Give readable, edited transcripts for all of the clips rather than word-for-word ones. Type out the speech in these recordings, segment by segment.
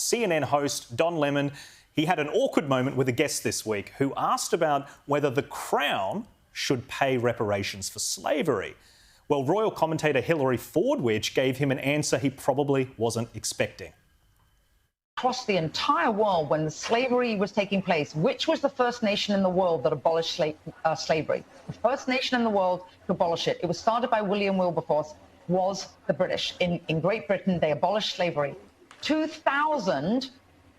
CNN host Don Lemon, he had an awkward moment with a guest this week who asked about whether the Crown should pay reparations for slavery. Well, royal commentator Hilary Fordwich gave him an answer he probably wasn't expecting. Across the entire world, when the slavery was taking place, which was the first nation in the world that abolished slavery? The first nation in the world to abolish it. It was started by William Wilberforce, was the British. In Great Britain, they abolished slavery. 2,000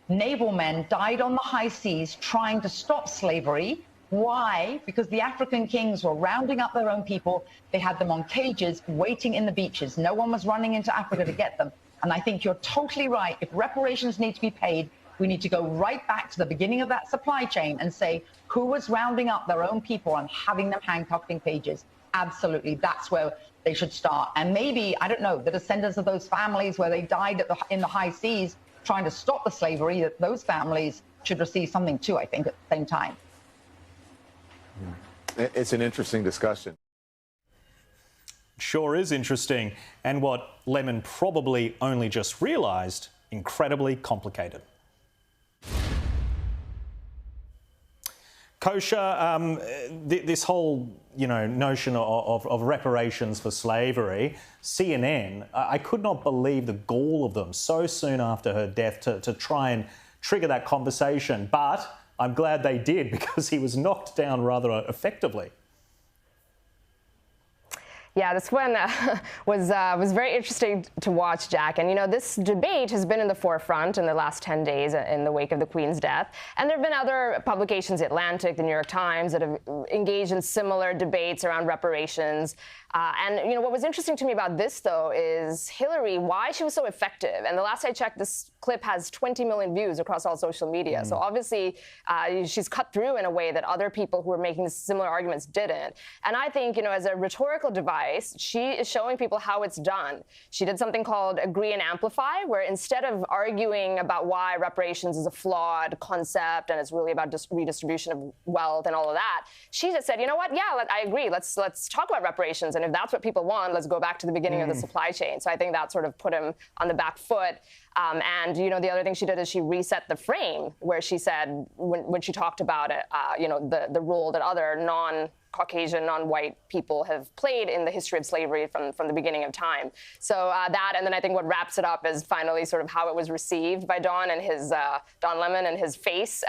naval men died on the high seas trying to stop slavery. Why? Because the African kings were rounding up their own people. They had them on cages waiting in the beaches. No one was running into Africa to get them. And I think you're totally right. If reparations need to be paid, we need to go right back to the beginning of that supply chain and say who was rounding up their own people and having them handcuffed in cages. Absolutely. That's where they should start. And maybe, I don't know, the descendants of those families where they died in the high seas trying to stop the slavery, that those families should receive something too, I think, at the same time. It's an interesting discussion. Sure is interesting, and what Lemon probably only just realised, incredibly complicated. Kosher, this whole notion of reparations for slavery, CNN, I could not believe the gall of them so soon after her death to try and trigger that conversation, but I'm glad they did because he was knocked down rather effectively. Yeah, this one was very interesting to watch, Jack. And, this debate has been in the forefront in the last 10 days in the wake of the Queen's death. And there have been other publications, Atlantic, the New York Times, that have engaged in similar debates around reparations. And what was interesting to me about this, though, is Hillary, why she was so effective. And the last I checked, this clip has 20 million views across all social media. So obviously, she's cut through in a way that other people who were making similar arguments didn't. And I think, as a rhetorical device, she is showing people how it's done. She did something called Agree and Amplify, where instead of arguing about why reparations is a flawed concept and it's really about redistribution of wealth and all of that, she just said, you know what? Yeah, I agree. Let's talk about reparations. And if that's what people want, let's go back to the beginning of the supply chain. So I think that sort of put him on the back foot. And, the other thing she did is she reset the frame where she said, when she talked about it, the role that other non-Caucasian, non-white people have played in the history of slavery from the beginning of time. So that, and then I think what wraps it up is finally sort of how it was received by Don and his, Don Lemon and his face,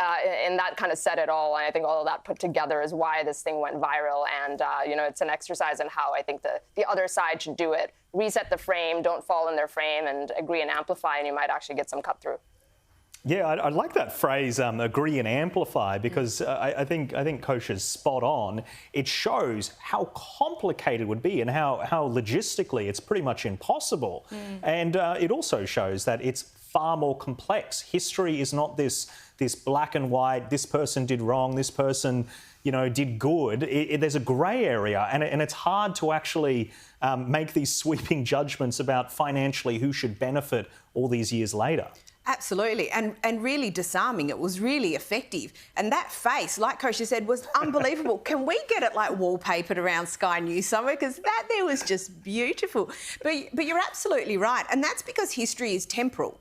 and that kind of said it all. And I think all of that put together is why this thing went viral. And, it's an exercise in how I think the other side should do it. Reset the frame, don't fall in their frame, and agree and amplify, and you might actually get some cut through. Yeah, I like that phrase, agree and amplify, because I think Kosher's spot on. It shows how complicated it would be and how logistically it's pretty much impossible. And it also shows that it's far more complex. History is not this black and white, this person did wrong, this person did good. There's a grey area, and it's hard to actually make these sweeping judgments about financially who should benefit all these years later. Absolutely, and really disarming. It was really effective. And that face, like Kosher said, was unbelievable. Can we get it like wallpapered around Sky News somewhere? Because that there was just beautiful. But you're absolutely right. And that's because history is temporal.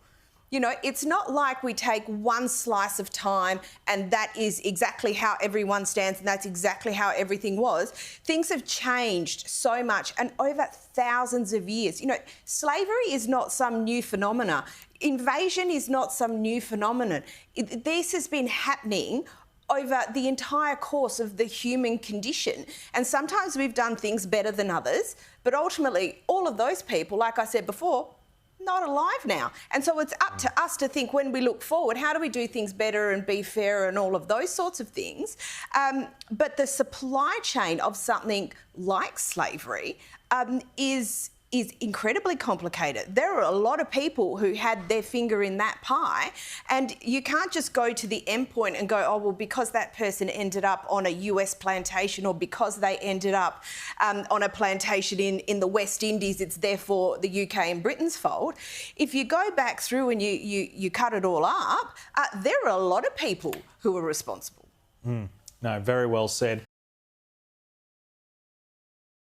It's not like we take one slice of time and that is exactly how everyone stands and that's exactly how everything was. Things have changed so much and over thousands of years. Slavery is not some new phenomena. Invasion is not some new phenomenon. This has been happening over the entire course of the human condition. And sometimes we've done things better than others, but ultimately all of those people, like I said before, not alive now. And so it's up to us to think when we look forward, how do we do things better and be fairer and all of those sorts of things. But the supply chain of something like slavery is incredibly complicated. There are a lot of people who had their finger in that pie, and you can't just go to the end point and go, oh, well, because that person ended up on a US plantation or because they ended up on a plantation in the West Indies, it's therefore the UK and Britain's fault. If you go back through and you cut it all up, there are a lot of people who are responsible. No, very well said.